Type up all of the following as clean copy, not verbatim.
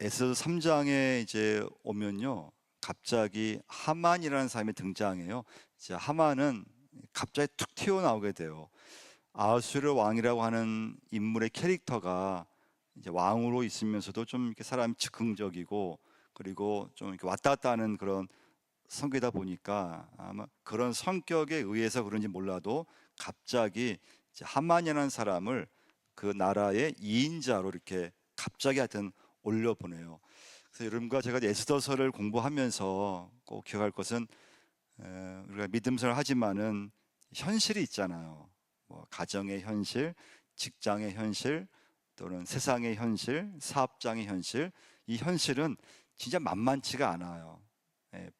에스더 3장에 이제 오면요, 갑자기 하만이라는 사람이 등장해요. 이제 하만은 갑자기 툭 튀어나오게 돼요. 아수르 왕이라고 하는 인물의 캐릭터가 이제 왕으로 있으면서도 좀 이렇게 사람이 즉흥적이고, 그리고 좀 이렇게 왔다 갔다 하는 그런 성격이다 보니까 아마 그런 성격에 의해서 그런지 몰라도 갑자기 이제 하만이라는 사람을 그 나라의 2인자로 이렇게 갑자기 하여튼 올려보내요. 그래서 여러분과 제가 에스더서를 공부하면서 꼭 기억할 것은, 우리가 믿음생활 하지만은 현실이 있잖아요. 뭐 가정의 현실, 직장의 현실, 또는 세상의 현실, 사업장의 현실. 이 현실은 진짜 만만치가 않아요.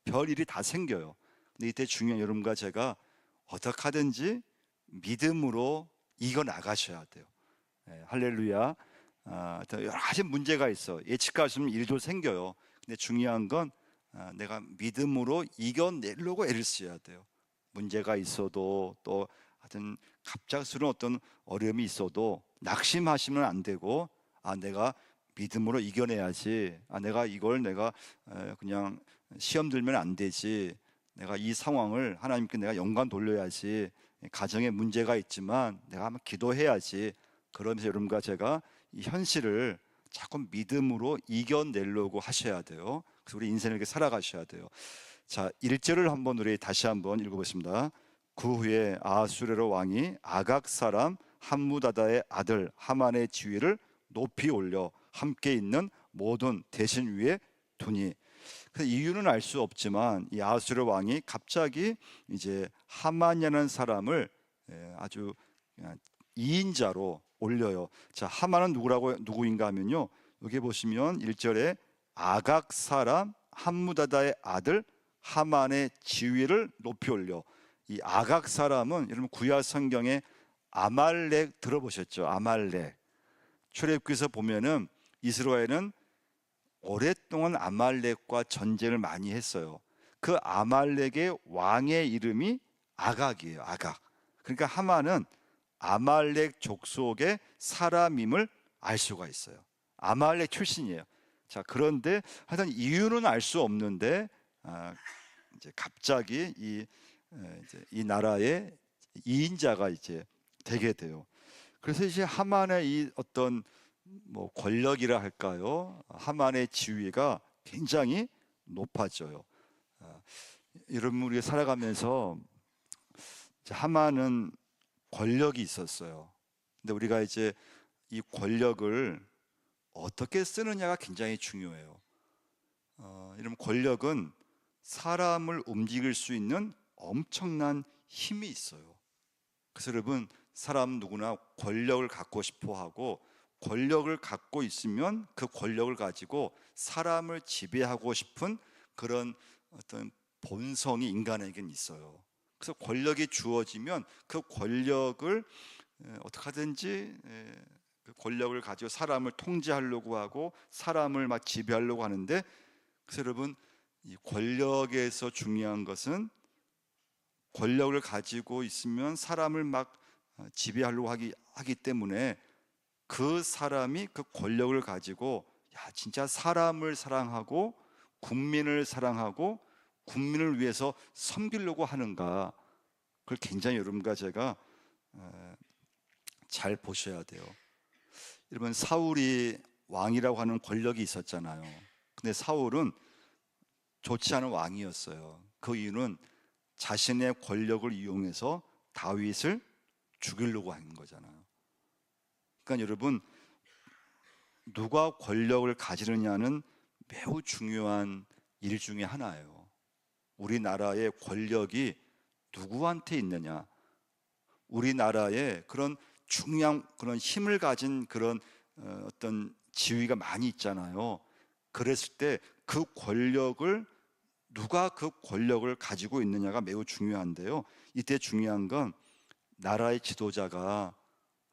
별 일이 다 생겨요. 근데 이때 중요한, 여러분과 제가 어떻게 하든지 믿음으로 이겨 나가셔야 돼요. 할렐루야. 여러 가지 문제가 있어. 예측할 수 없는 일도 생겨요. 근데 중요한 건, 내가 믿음으로 이겨내려고 애를 써야 돼요. 문제가 있어도, 또 하여튼 갑작스러운 어떤 어려움이 있어도 낙심하시면 안 되고, 내가 믿음으로 이겨내야지. 내가 그냥 시험 들면 안 되지. 내가 이 상황을 하나님께 내가 영광 돌려야지. 가정에 문제가 있지만 내가 한번 기도해야지. 그러면서 여러분과 제가 이 현실을 자꾸 믿음으로 이겨내려고 하셔야 돼요. 그래서 우리 인생을 이렇게 살아가셔야 돼요. 자, 1절을 한번 우리 다시 한번 읽어보겠습니다. 그 후에 아수르 왕이 아각 사람 함무다다의 아들 하만의 지위를 높이 올려 함께 있는 모든 대신 위에 두니. 그 이유는 알 수 없지만 이 아수르 왕이 갑자기 이제 하만이라는 사람을 아주 2인자로 올려요. 자, 하만은 누구인가 하면요, 여기 보시면 1절에 아각 사람 함무다다의 아들 하만의 지위를 높이 올려. 이 아각 사람은 여러분 구약 성경에 아말렉 들어보셨죠? 아말렉. 출애굽기에서 보면은 이스라엘은 오랫동안 아말렉과 전쟁을 많이 했어요. 그 아말렉의 왕의 이름이 아각이에요. 아각. 그러니까 하만은 아말렉 족속의 사람임을 알 수가 있어요. 아말렉 출신이에요. 자, 그런데 하여튼 이유는 알 수 없는데, 이제 갑자기 이 나라의 2인자가 이제 되게 돼요. 그래서 이제 하만의 이 어떤 뭐 권력이라 할까요? 하만의 지위가 굉장히 높아져요. 아, 여러분, 우리가 살아가면서 이제 하만은 권력이 있었어요. 근데 우리가 이제 이 권력을 어떻게 쓰느냐가 굉장히 중요해요. 이런 권력은 사람을 움직일 수 있는 엄청난 힘이 있어요. 그래서 여러분, 사람 누구나 권력을 갖고 싶어 하고, 권력을 갖고 있으면 그 권력을 가지고 사람을 지배하고 싶은 그런 어떤 본성이 인간에게는 있어요. 그래서 권력이 주어지면 그 권력을 어떻게 하든지 그 권력을 가지고 사람을 통제하려고 하고 사람을 막 지배하려고 하는데, 그래서 여러분, 이 권력에서 중요한 것은 권력을 가지고 있으면 사람을 막 지배하려고 하기 때문에 그 사람이 그 권력을 가지고 진짜 사람을 사랑하고 국민을 사랑하고 국민을 위해서 섬기려고 하는가, 그걸 굉장히 여러분과 제가 잘 보셔야 돼요. 여러분, 사울이 왕이라고 하는 권력이 있었잖아요. 근데 사울은 좋지 않은 왕이었어요. 그 이유는 자신의 권력을 이용해서 다윗을 죽이려고 하는 거잖아요. 그러니까 여러분, 누가 권력을 가지느냐는 매우 중요한 일 중에 하나예요. 우리나라의 권력이 누구한테 있느냐, 우리나라에 그런 중요한 그런 힘을 가진 그런 어떤 지위가 많이 있잖아요. 그랬을 때 그 권력을, 누가 그 권력을 가지고 있느냐가 매우 중요한데요. 이때 중요한 건 나라의 지도자가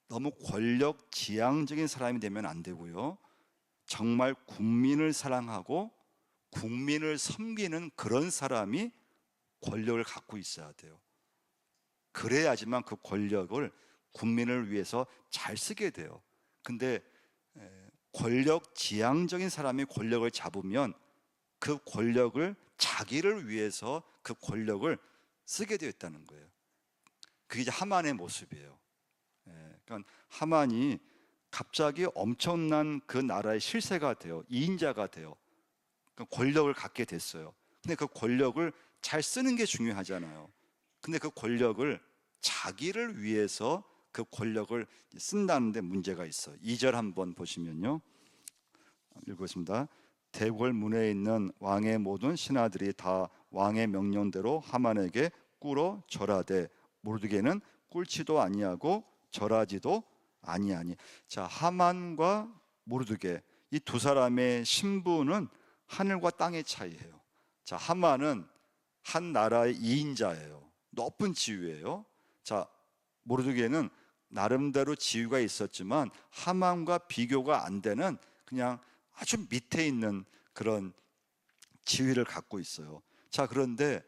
너무 권력 지향적인 사람이 되면 안 되고요. 정말 국민을 사랑하고 국민을 섬기는 그런 사람이 권력을 갖고 있어야 돼요. 그래야지만 그 권력을 국민을 위해서 잘 쓰게 돼요. 근데 권력 지향적인 사람이 권력을 잡으면 그 권력을 자기를 위해서 그 권력을 쓰게 되어 있다는 거예요. 그게 이제 하만의 모습이에요. 그러니까 하만이 갑자기 엄청난 그 나라의 실세가 돼요. 2인자가 돼요. 그러니까 권력을 갖게 됐어요. 근데 그 권력을 잘 쓰는 게 중요하잖아요. 근데 그 권력을 자기를 위해서 그 권력을 쓴다는 데 문제가 있어요. 2절 한번 보시면요, 읽겠습니다. 대궐 문에 있는 왕의 모든 신하들이 다 왕의 명령대로 하만에게 꿇어 절하되 모르드게는 꿇지도 아니하고 절하지도 아니하니. 자, 하만과 모르드게 이 두 사람의 신분은 하늘과 땅의 차이예요. 자, 하만은 한 나라의 2인자예요. 높은 지위예요. 자, 모르드게는 나름대로 지위가 있었지만 하만과 비교가 안 되는 그냥 아주 밑에 있는 그런 지위를 갖고 있어요. 자, 그런데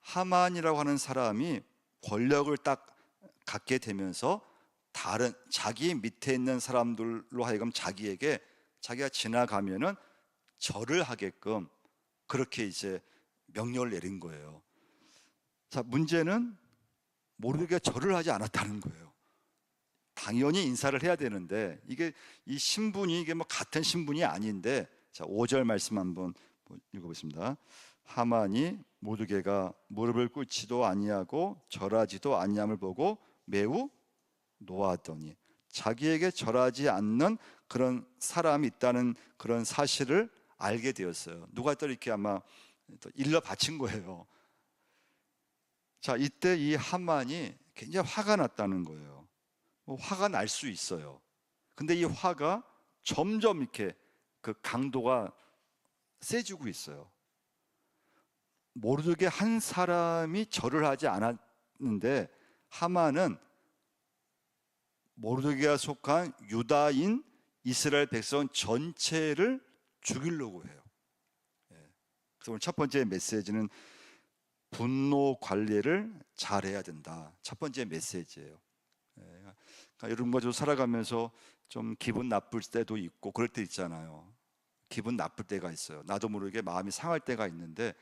하만이라고 하는 사람이 권력을 딱 갖게 되면서 다른 자기 밑에 있는 사람들로 하여금 자기에게 자기가 지나가면은 절을 하게끔 그렇게 이제 명령을 내린 거예요. 자, 문제는 모르게 절을 하지 않았다는 거예요. 당연히 인사를 해야 되는데 이게 이 신분이 이게 뭐 같은 신분이 아닌데, 자, 5절 말씀 한번 읽어보겠습니다. 하만이 모르게가 무릎을 꿇지도 아니하고 절하지도 아니함을 보고 매우 노하더니, 자기에게 절하지 않는 그런 사람이 있다는 그런 사실을 알게 되었어요. 누가 또 이렇게 아마 또 일러 바친 거예요. 자, 이때 이 하만이 굉장히 화가 났다는 거예요. 화가 날 수 있어요. 근데 이 화가 점점 이렇게 그 강도가 세지고 있어요. 모르게 한 사람이 절을 하지 않았는데 하만은 모르드게가 속한 유다인 이스라엘 백성 전체를 죽이려고 해요. 그래서 오늘 첫 번째 메시지는 분노 관리를 잘해야 된다. 첫 번째 메시지예요. 그러니까 여러분과 저 살아가면서 좀 기분 나쁠 때도 있고 그럴 때 있잖아요. 기분 나쁠 때가 있어요. 나도 모르게 마음이 상할 때가 있는데,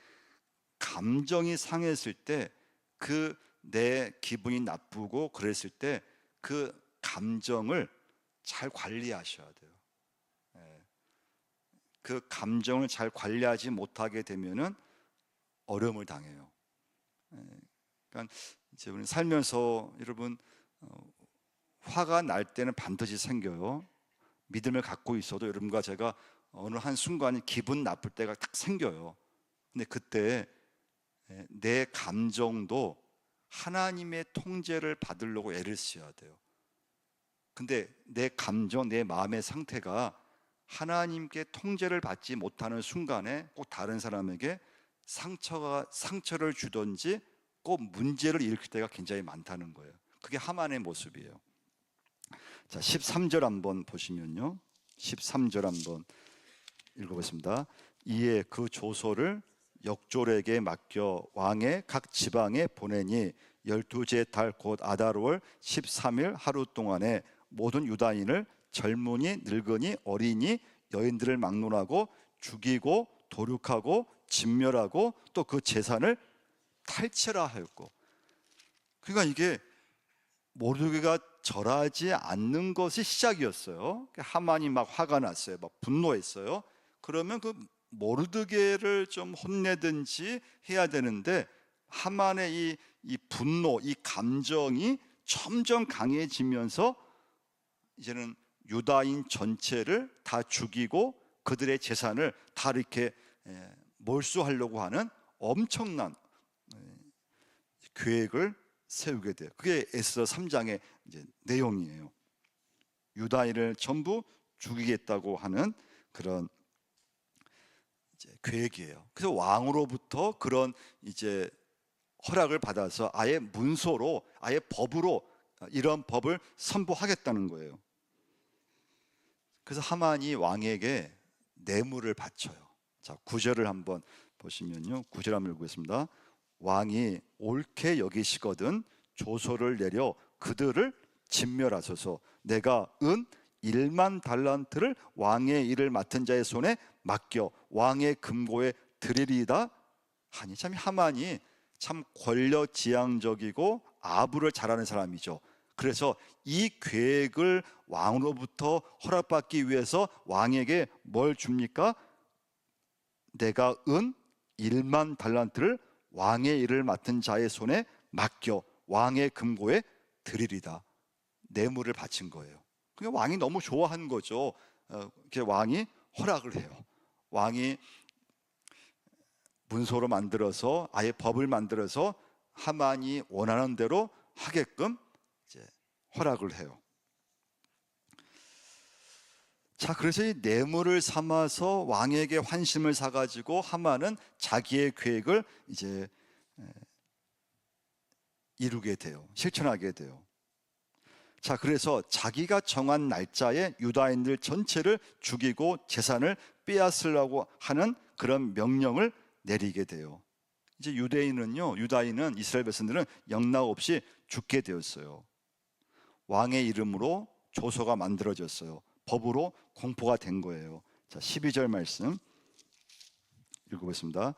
감정이 상했을 때 그 내 기분이 나쁘고 그랬을 때 그 감정을 잘 관리하셔야 돼요. 그 감정을 잘 관리하지 못하게 되면은 어려움을 당해요. 그러니까 이제 우리 살면서 여러분 화가 날 때는 반드시 생겨요. 믿음을 갖고 있어도 여러분과 제가 어느 한 순간에 기분 나쁠 때가 딱 생겨요. 근데 그때 내 감정도 하나님의 통제를 받으려고 애를 써야 돼요. 근데 내 감정, 내 마음의 상태가 하나님께 통제를 받지 못하는 순간에 꼭 다른 사람에게 상처를 주든지 꼭 문제를 일으킬 때가 굉장히 많다는 거예요. 그게 하만의 모습이에요. 자, 13절 한번 보시면요, 13절 한번 읽어보겠습니다. 이에 그 조서를 역졸에게 맡겨 왕의 각 지방에 보내니 12째 달 곧 아달월 13일 하루 동안에 모든 유다인을 젊은이, 늙은이, 어린이, 여인들을 막론하고 죽이고 도륙하고 진멸하고 또 그 재산을 탈취라 하였고. 그러니까 이게 모르드게가 절하지 않는 것이 시작이었어요. 하만이 막 화가 났어요. 막 분노했어요. 그러면 그 모르드게를 좀 혼내든지 해야 되는데, 하만의 이 분노, 이 감정이 점점 강해지면서 이제는 유다인 전체를 다 죽이고 그들의 재산을 다 이렇게 몰수하려고 하는 엄청난 계획을 세우게 돼요. 그게 에스더 3장의 이제 내용이에요. 유다인을 전부 죽이겠다고 하는 그런 이제 계획이에요. 그래서 왕으로부터 그런 이제 허락을 받아서 아예 문서로, 아예 법으로 이런 법을 선포하겠다는 거예요. 그래서 하만이 왕에게 뇌물을 바쳐요. 자, 9절을 한번 보시면요, 9절 한번 읽겠습니다. 왕이 옳게 여기시거든 조서를 내려 그들을 진멸하소서. 내가 은 1만 달란트를 왕의 일을 맡은 자의 손에 맡겨 왕의 금고에 드리리이다 하니. 참 하만이 참 권력지향적이고 아부를 잘하는 사람이죠. 그래서 이 계획을 왕으로부터 허락받기 위해서 왕에게 뭘 줍니까? 내가 은 1만 달란트를 왕의 일을 맡은 자의 손에 맡겨 왕의 금고에 드리리다. 뇌물을 바친 거예요. 그러니까 왕이 너무 좋아하는 거죠. 왕이 허락을 해요. 왕이 문서로 만들어서 아예 법을 만들어서 하만이 원하는 대로 하게끔 이제 허락을 해요. 자, 그래서 이 뇌물을 삼아서 왕에게 환심을 사가지고 하만은 자기의 계획을 이제 이루게 돼요. 실천하게 돼요. 자, 그래서 자기가 정한 날짜에 유다인들 전체를 죽이고 재산을 빼앗으려고 하는 그런 명령을 내리게 돼요. 이제 유다인은 이스라엘 백성들은 영락 없이 죽게 되었어요. 왕의 이름으로 조서가 만들어졌어요. 법으로 공포가 된 거예요. 자, 12절 말씀 읽어보겠습니다.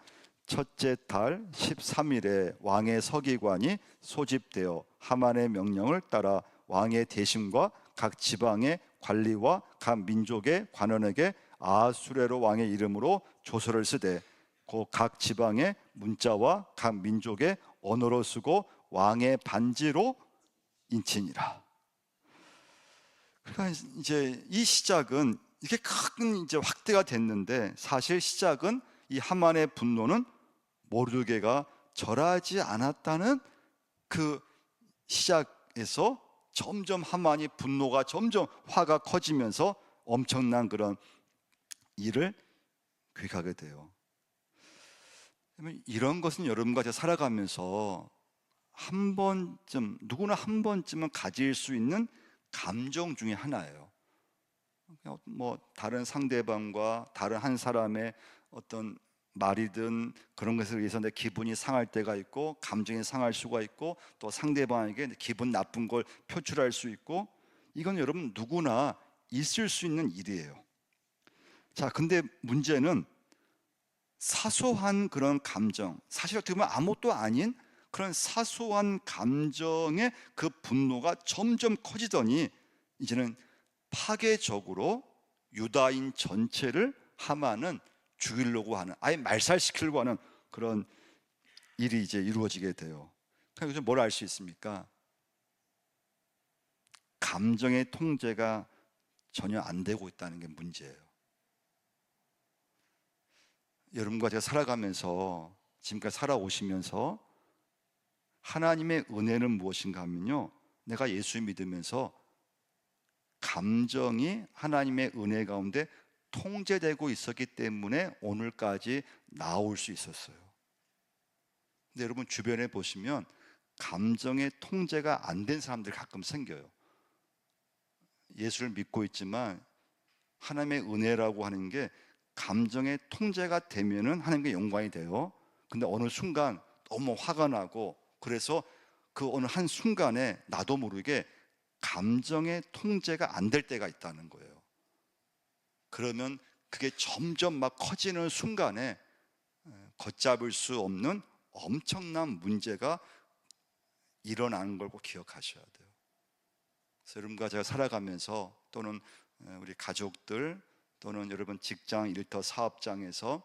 첫째 달 13일에 왕의 서기관이 소집되어 하만의 명령을 따라 왕의 대신과 각 지방의 관리와 각 민족의 관원에게 아수레로 왕의 이름으로 조서를 쓰되 각 지방의 문자와 각 민족의 언어로 쓰고 왕의 반지로 인치니라. 그러니까 이제 이 시작은 이렇게 큰 이제 확대가 됐는데, 사실 시작은 이 하만의 분노는 모르드게가 절하지 않았다는 그 시작에서 점점 하만이 분노가 점점 화가 커지면서 엄청난 그런 일을 계획하게 돼요. 이런 것은 여러분과 제가 살아가면서 한 번쯤, 누구나 한 번쯤은 가질 수 있는 감정 중에 하나예요. 뭐 다른 상대방과 다른 한 사람의 어떤 말이든 그런 것에 의해서 내 기분이 상할 때가 있고, 감정이 상할 수가 있고, 또 상대방에게 기분 나쁜 걸 표출할 수 있고, 이건 여러분 누구나 있을 수 있는 일이에요. 자, 근데 문제는 사소한 그런 감정, 사실 어떻게 보면 아무것도 아닌 그런 사소한 감정의 그 분노가 점점 커지더니 이제는 파괴적으로 유다인 전체를 하만은 죽이려고 하는, 아예 말살시키려고 하는 그런 일이 이제 이루어지게 돼요. 그러니까 여기서 뭘 알 수 있습니까? 감정의 통제가 전혀 안 되고 있다는 게 문제예요. 여러분과 제가 살아가면서, 지금까지 살아오시면서 하나님의 은혜는 무엇인가 하면요, 내가 예수 믿으면서 감정이 하나님의 은혜 가운데 통제되고 있었기 때문에 오늘까지 나올 수 있었어요. 근데 여러분 주변에 보시면 감정의 통제가 안 된 사람들이 가끔 생겨요. 예수를 믿고 있지만 하나님의 은혜라고 하는 게 감정의 통제가 되면은 하나님께 영광이 돼요. 근데 어느 순간 너무 화가 나고, 그래서 그 어느 한 순간에 나도 모르게 감정의 통제가 안 될 때가 있다는 거예요. 그러면 그게 점점 막 커지는 순간에 걷잡을 수 없는 엄청난 문제가 일어나는 걸 꼭 기억하셔야 돼요. 그래서 여러분과 제가 살아가면서, 또는 우리 가족들, 또는 여러분 직장, 일터, 사업장에서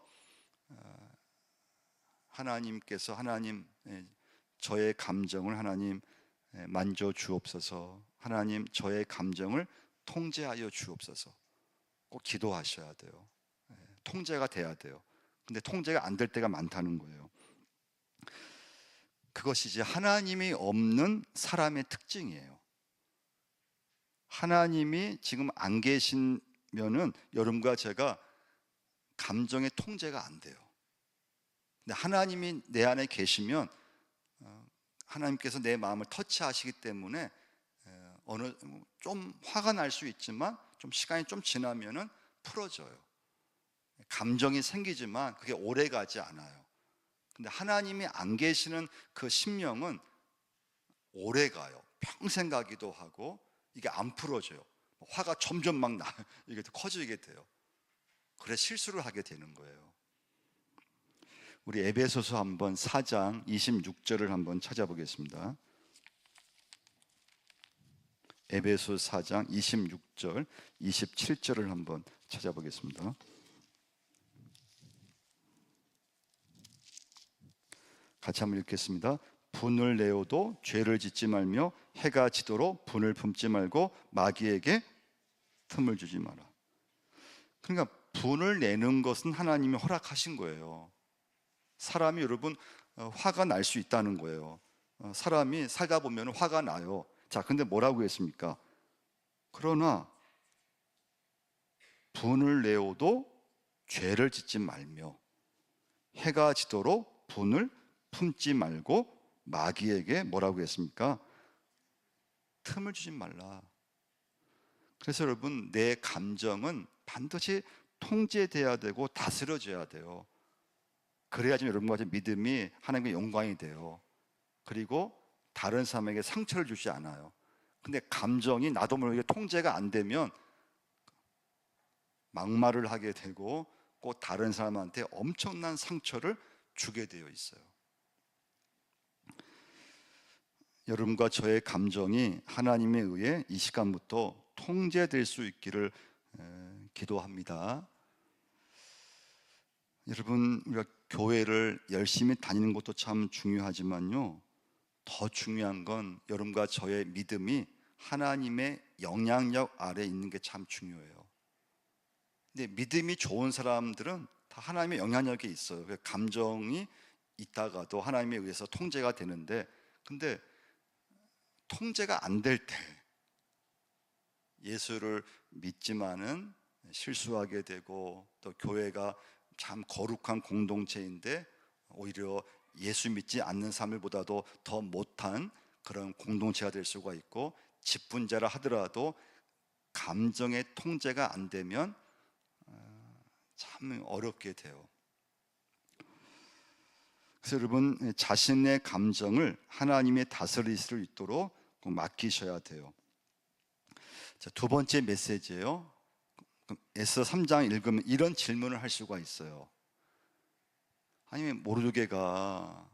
하나님께서 하나님, 저의 감정을 하나님 만져 주옵소서, 하나님 저의 감정을 통제하여 주옵소서, 꼭 기도하셔야 돼요. 통제가 돼야 돼요. 근데 통제가 안 될 때가 많다는 거예요. 그것이 이제 하나님이 없는 사람의 특징이에요. 하나님이 지금 안 계시면은 여러분과 제가 감정의 통제가 안 돼요. 근데 하나님이 내 안에 계시면 하나님께서 내 마음을 터치하시기 때문에 어느 좀 화가 날 수 있지만 좀 시간이 좀 지나면은 풀어져요. 감정이 생기지만 그게 오래 가지 않아요. 근데 하나님이 안 계시는 그 심령은 오래 가요. 평생 가기도 하고, 이게 안 풀어져요. 화가 점점 막 이게 더 커지게 돼요. 그래 실수를 하게 되는 거예요. 우리 에베소서 한번 4장 26절을 한번 찾아보겠습니다. 에베소 4장 26절, 27절을 한번 찾아보겠습니다. 같이 한번 읽겠습니다. 분을 내어도 죄를 짓지 말며 해가 지도록 분을 품지 말고 마귀에게 틈을 주지 마라. 그러니까 분을 내는 것은 하나님이 허락하신 거예요. 사람이 여러분 화가 날 수 있다는 거예요. 사람이 살다 보면 화가 나요. 자, 근데 뭐라고 했습니까? 그러나 분을 내어도 죄를 짓지 말며 해가 지도록 분을 품지 말고 마귀에게 뭐라고 했습니까? 틈을 주지 말라. 그래서 여러분 내 감정은 반드시 통제돼야 되고 다스려져야 돼요. 그래야지 여러분과 제 믿음이 하나님의 영광이 돼요. 그리고 다른 사람에게 상처를 주지 않아요. 근데 감정이 나도 모르게 통제가 안 되면 막말을 하게 되고 꼭 다른 사람한테 엄청난 상처를 주게 되어 있어요. 여러분과 저의 감정이 하나님에 의해 이 시간부터 통제될 수 있기를 기도합니다. 여러분, 우리가 교회를 열심히 다니는 것도 참 중요하지만요, 더 중요한 건 여러분과 저의 믿음이 하나님의 영향력 아래 있는 게 참 중요해요. 근데 믿음이 좋은 사람들은 다 하나님의 영향력이 있어요. 감정이 있다가도 하나님에 의해서 통제가 되는데, 근데 통제가 안 될 때 예수를 믿지만은 실수하게 되고, 또 교회가 참 거룩한 공동체인데 오히려 예수 믿지 않는 사람들보다도 더 못한 그런 공동체가 될 수가 있고, 직분자라 하더라도 감정의 통제가 안 되면 참 어렵게 돼요. 그래서 여러분 자신의 감정을 하나님의 다스릴 수 있도록 꼭 맡기셔야 돼요. 자, 두 번째 메시지예요. 에스더 3장 읽으면 이런 질문을 할 수가 있어요. 아니 모르드게가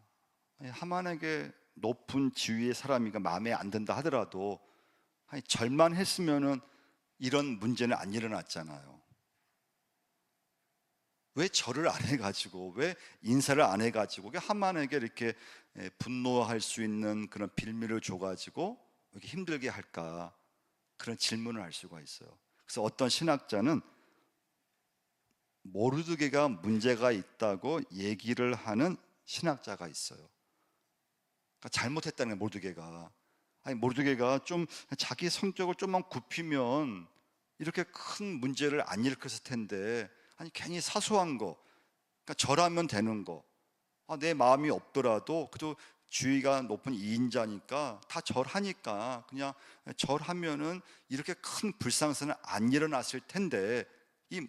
하만에게 높은 지위의 사람이가 마음에 안 든다 하더라도 아니 절만 했으면은 이런 문제는 안 일어났잖아요. 왜 절을 안 해가지고, 왜 인사를 안 해가지고 하만에게 이렇게 분노할 수 있는 그런 빌미를 줘가지고 이렇게 힘들게 할까, 그런 질문을 할 수가 있어요. 그래서 어떤 신학자는 모르드게가 문제가 있다고 얘기를 하는 신학자가 있어요. 그러니까 잘못했다는 거예요. 모르드게가, 아니 모르드게가 좀 자기 성격을 좀만 굽히면 이렇게 큰 문제를 안 일으켰을 텐데, 아니 괜히 사소한 거, 그러니까 절하면 되는 거, 내 마음이 없더라도 그래도 주의가 높은 2인자니까 다 절하니까 그냥 절하면은 이렇게 큰 불상사는 안 일어났을 텐데, 이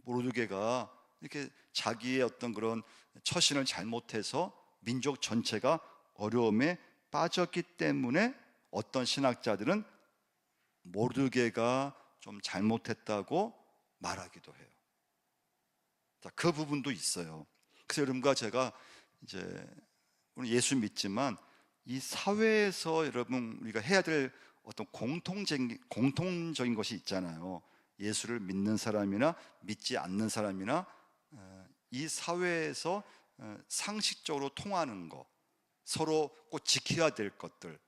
모르드게가 이렇게 자기의 어떤 그런 처신을 잘못해서 민족 전체가 어려움에 빠졌기 때문에 어떤 신학자들은 모르드게가 좀 잘못했다고 말하기도 해요. 자, 그 부분도 있어요. 그래서 여러분과 제가 이제 오늘 예수 믿지만 이 사회에서 여러분 우리가 해야 될 어떤 공통적인 것이 있잖아요. 예수를 믿는 사람이나 믿지 않는 사람이나 이 사회에서 상식적으로 통하는 것, 서로 꼭 지켜야 될 것들,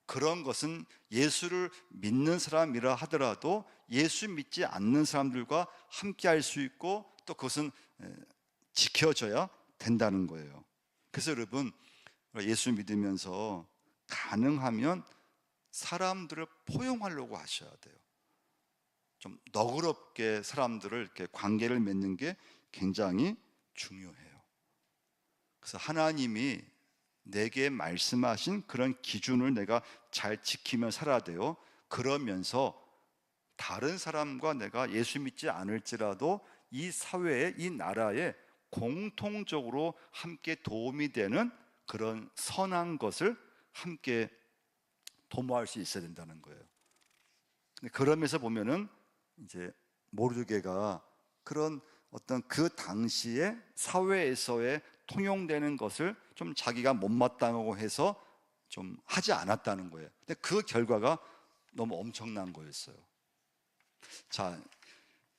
그런 것은 예수를 믿는 사람이라 하더라도 예수 믿지 않는 사람들과 함께 할 수 있고, 또 그것은 지켜져야 된다는 거예요. 그래서 여러분 예수 믿으면서 가능하면 사람들을 포용하려고 하셔야 돼요. 좀 너그럽게 사람들을 이렇게 관계를 맺는 게 굉장히 중요해요. 그래서 하나님이 내게 말씀하신 그런 기준을 내가 잘 지키며 살아야 돼요. 그러면서 다른 사람과 내가 예수 믿지 않을지라도 이 사회에, 이 나라에 공통적으로 함께 도움이 되는 그런 선한 것을 함께 도모할 수 있어야 된다는 거예요. 근데 그러면서 보면은 이제 모르드게가 그런 어떤 그 당시에 사회에서의 통용되는 것을 좀 자기가 못마땅하고 해서 좀 하지 않았다는 거예요. 근데 그 결과가 너무 엄청난 거였어요. 자,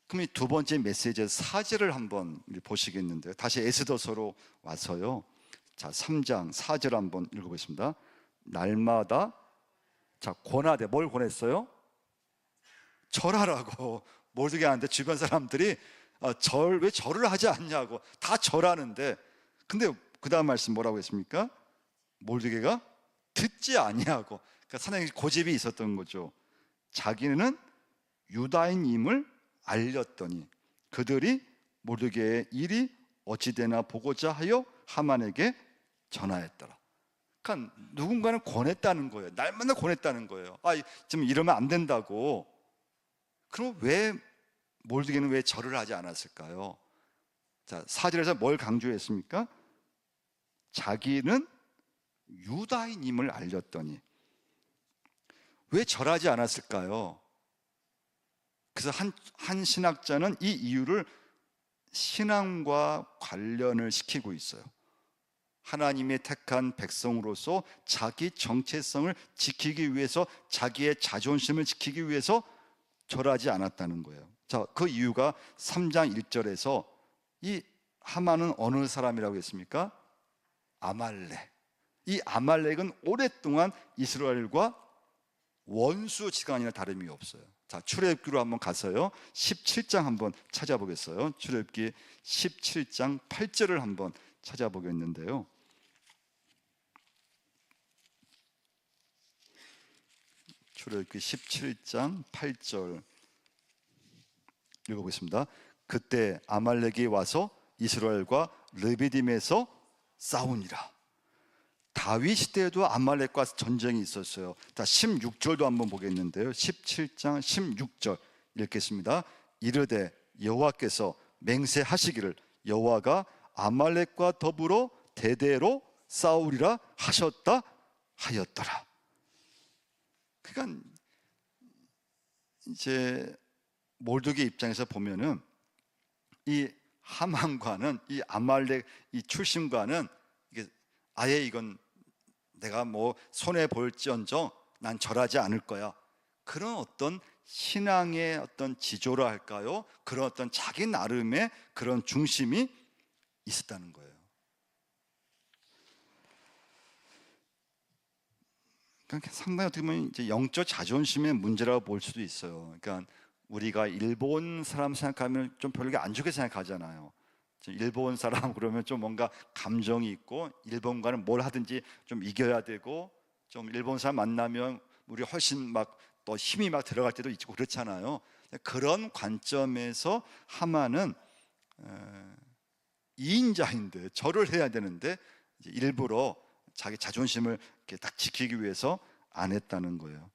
그럼 이 두 번째 메시지의 사절을 한번 보시겠는데요. 다시 에스더서로 와서요. 자, 3장 4절 한번 읽어보겠습니다. 날마다 자, 권하되 뭘 권했어요? 절하라고. 모르게하는데 주변 사람들이 왜 절을 하지 않냐고 다 절하는데, 근데 그 다음 말씀 뭐라고 했습니까? 모르게가 듣지 아니하고, 그러니까 상당히 고집이 있었던 거죠. 자기는 유다인임을 알렸더니 그들이 모르게의 일이 어찌되나 보고자 하여 하만에게 전하였더라. 그러니까 누군가는 권했다는 거예요. 날마다 권했다는 거예요. 지금 이러면 안 된다고. 그럼 왜 모르드게는 왜 절을 하지 않았을까요? 자, 4절에서 뭘 강조했습니까? 자기는 유다인임을 알렸더니. 왜 절하지 않았을까요? 그래서 한 신학자는 이 이유를 신앙과 관련을 시키고 있어요. 하나님의 택한 백성으로서 자기 정체성을 지키기 위해서, 자기의 자존심을 지키기 위해서 절하지 않았다는 거예요. 자, 그 이유가 3장 1절에서 이 하만은 어느 사람이라고 했습니까? 아말렉. 이 아말렉은 오랫동안 이스라엘과 원수 지간이나 다름이 없어요. 자, 출애굽기로 한번 가서요 17장 한번 찾아보겠어요. 출애굽기 17장 8절을 한번 찾아보겠는데요. 출애굽기 17장 8절 읽어보겠습니다. 그때 아말렉이 와서 이스라엘과 르비딤에서 싸우니라. 다윗 시대에도 아말렉과 전쟁이 있었어요. 자, 16절도 한번 보겠는데요. 17장 16절 읽겠습니다. 이르되 여호와께서 맹세하시기를 여호와가 아말렉과 더불어 대대로 싸우리라 하셨다 하였더라. 그러니까 이제 모르드게 입장에서 보면은 이 하만과는, 이 아말렉 이 출신과는 이게 아예 이건 내가 뭐 손해 볼지언정 난 절하지 않을 거야, 그런 어떤 신앙의 어떤 지조라 할까요? 그런 어떤 자기 나름의 그런 중심이 있었다는 거예요. 그러니까 상당히 어떻게 보면 이제 영적 자존심의 문제라고 볼 수도 있어요. 그러니까 우리가 일본 사람 생각하면 좀 별로 안 좋게 생각하잖아요. 일본 사람 그러면 좀 뭔가 감정이 있고, 일본과는 뭘 하든지 좀 이겨야 되고, 좀 일본 사람 만나면 우리 훨씬 막 또 힘이 막 들어갈 때도 있고 그렇잖아요. 그런 관점에서 하만은 이인자인데 절을 해야 되는데 일부러 자기 자존심을 이렇게 딱 지키기 위해서 안 했다는 거예요.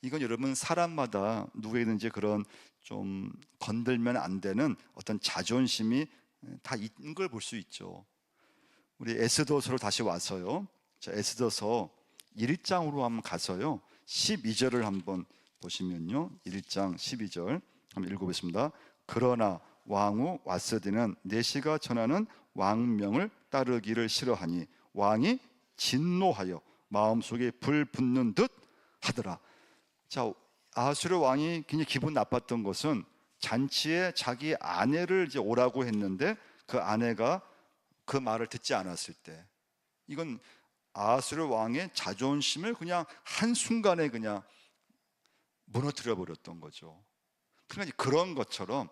이건 여러분 사람마다 누구에든지 그런 좀 건들면 안 되는 어떤 자존심이 다 있는 걸 볼 수 있죠. 우리 에스더서로 다시 와서요. 자, 에스더서 1장으로 한번 가서요 12절을 한번 보시면요, 1장 12절 한번 읽어보겠습니다. 그러나 왕후 왓스디는 내시가 전하는 왕명을 따르기를 싫어하니 왕이 진노하여 마음속에 불 붙는 듯 하더라. 자, 아하수르 왕이 굉장히 기분 나빴던 것은 잔치에 자기 아내를 이제 오라고 했는데 그 아내가 그 말을 듣지 않았을 때, 이건 아하수르 왕의 자존심을 그냥 한순간에 그냥 무너뜨려 버렸던 거죠. 그러니까 그런 것처럼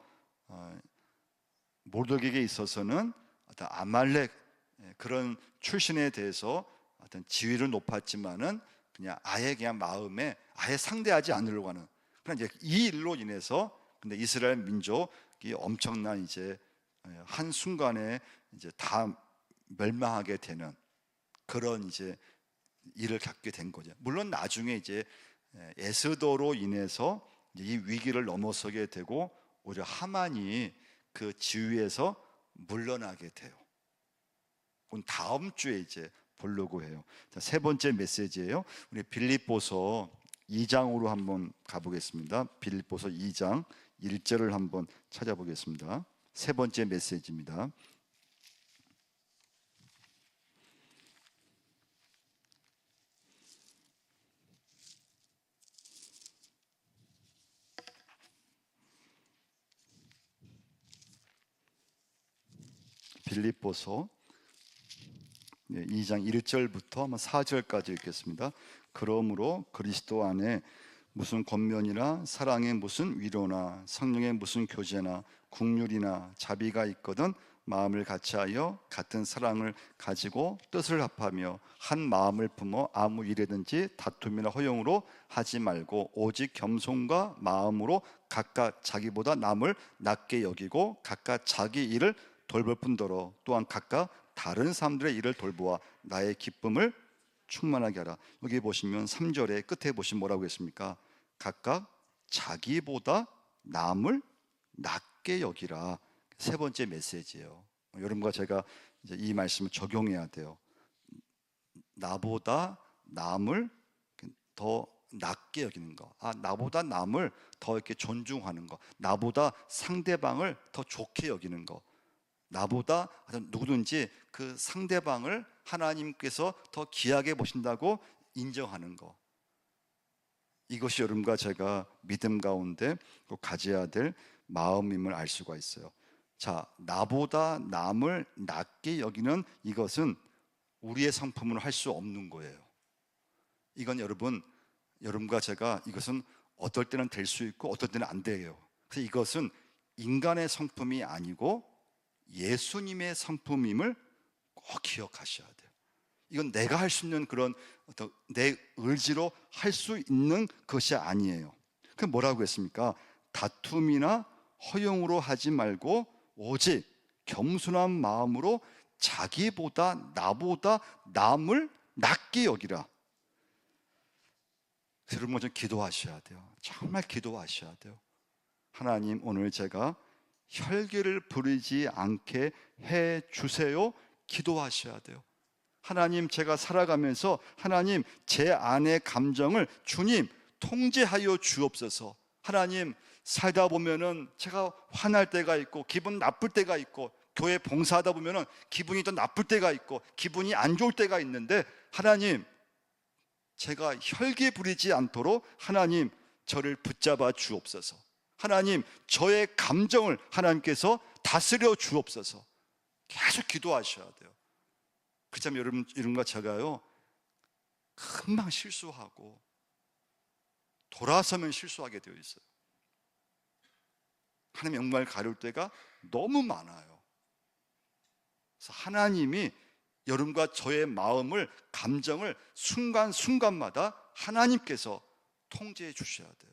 모르드게에게 있어서는 어떤 아말렉 그런 출신에 대해서 어떤 지위를 높았지만은 그냥 아예 그냥 마음에 아예 상대하지 않으려고 하는, 그러나 이제 이 일로 인해서 근데 이스라엘 민족이 엄청난 이제 한 순간에 이제 다 멸망하게 되는 그런 이제 일을 겪게 된 거죠. 물론 나중에 이제 에스더로 인해서 이제 이 위기를 넘어서게 되고 오히려 하만이 그 지위에서 물러나게 돼요. 오늘 다음 주에 이제 보려고 해요. 자, 세 번째 메시지예요. 우리 빌립보서 2장으로 한번 가보겠습니다. 빌립보서 2장 1절을 한번 찾아보겠습니다. 세 번째 메시지입니다. 빌립보서 2장 1절부터 4절까지 읽겠습니다. 그러므로 그리스도 안에 무슨 권면이나 사랑의 무슨 위로나 성령의 무슨 교제나 국률이나 자비가 있거든 마음을 같이하여 같은 사랑을 가지고 뜻을 합하며 한 마음을 품어 아무 일이든지 다툼이나 허용으로 하지 말고 오직 겸손과 마음으로 각각 자기보다 남을 낮게 여기고 각각 자기 일을 돌볼 뿐더러 또한 각각 다른 사람들의 일을 돌보아 나의 기쁨을 충만하게 하라. 여기 보시면 3절의 끝에 보시면 뭐라고 했습니까? 각각 자기보다 남을 낮게 여기라. 세 번째 메시지예요. 여러분과 제가 이제 이 말씀을 적용해야 돼요. 나보다 남을 더 낮게 여기는 거, 나보다 남을 더 이렇게 존중하는 거, 나보다 상대방을 더 좋게 여기는 거, 나보다 누구든지 그 상대방을 하나님께서 더 귀하게 보신다고 인정하는 거, 이것이 여러분과 제가 믿음 가운데 꼭 가져야 될 마음임을 알 수가 있어요. 자, 나보다 남을 낮게 여기는 이것은 우리의 성품으로 할 수 없는 거예요. 이건 여러분과 제가 이것은 어떨 때는 될 수 있고 어떨 때는 안 돼요. 그래서 이것은 인간의 성품이 아니고 예수님의 성품임을 꼭 기억하셔야 돼요. 이건 내가 할 수 있는 그런 어떤 내 의지로 할 수 있는 것이 아니에요. 그 뭐라고 했습니까? 다툼이나 허용으로 하지 말고 오직 겸손한 마음으로 자기보다 나보다 남을 낮게 여기라. 여러분 먼저 기도하셔야 돼요. 정말 기도하셔야 돼요. 하나님, 오늘 제가 혈기를 부리지 않게 해 주세요. 기도하셔야 돼요. 하나님, 제가 살아가면서 하나님, 제 안의 감정을 주님 통제하여 주옵소서. 하나님, 살다 보면은 제가 화날 때가 있고 기분 나쁠 때가 있고 교회 봉사하다 보면은 기분이 더 나쁠 때가 있고 기분이 안 좋을 때가 있는데 하나님, 제가 혈기 부리지 않도록 하나님 저를 붙잡아 주옵소서. 하나님, 저의 감정을 하나님께서 다스려 주옵소서. 계속 기도하셔야 돼요. 그렇다면 여러분과 제가요, 금방 실수하고 돌아서면 실수하게 되어 있어요. 하나님 영광을 가릴 때가 너무 많아요. 그래서 하나님이 여러분과 저의 마음을, 감정을 순간순간마다 하나님께서 통제해 주셔야 돼요.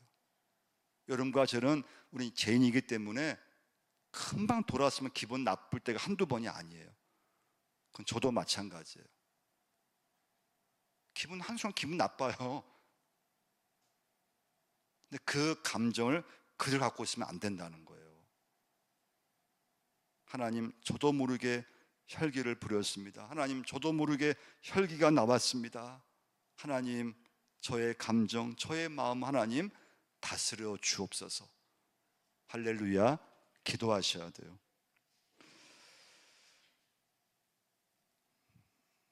여러분과 저는 우리 죄인이기 때문에 금방 돌아서면 기분 나쁠 때가 한두 번이 아니에요. 그건 저도 마찬가지예요. 한순간 기분 나빠요. 근데 그 감정을 그대로 갖고 있으면 안 된다는 거예요. 하나님, 저도 모르게 혈기를 부렸습니다. 하나님, 저도 모르게 혈기가 나왔습니다. 하나님, 저의 감정, 저의 마음 하나님 다스려 주옵소서. 할렐루야. 기도하셔야 돼요.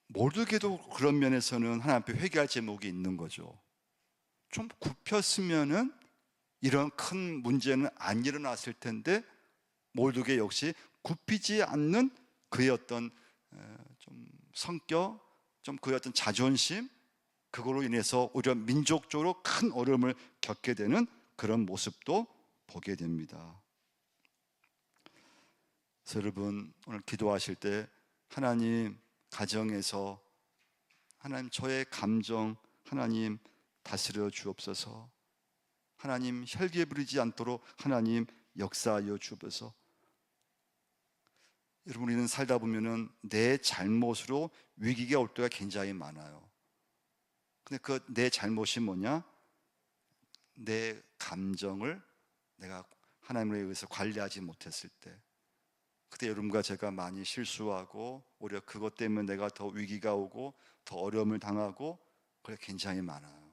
모르게도 그런 면에서는 하나님 앞에 회개할 제목이 있는 거죠. 좀 굽혔으면은 이런 큰 문제는 안 일어났을 텐데 모르게 역시 굽히지 않는 그의 어떤 좀 성격, 좀 그의 어떤 자존심, 그걸로 인해서 오히려 민족적으로 큰 어려움을 겪게 되는 그런 모습도 보게 됩니다. 그래서 여러분, 오늘 기도하실 때 하나님, 가정에서 하나님 저의 감정 하나님 다스려 주옵소서. 하나님, 혈기에 부리지 않도록 하나님 역사하여 주옵소서. 여러분, 우리는 살다 보면은 내 잘못으로 위기가 올 때가 굉장히 많아요. 근데 그 내 잘못이 뭐냐? 내 감정을 내가 하나님에 의해서 관리하지 못했을 때, 그때 여러분과 제가 많이 실수하고 오히려 그것 때문에 내가 더 위기가 오고 더 어려움을 당하고 그게 굉장히 많아요.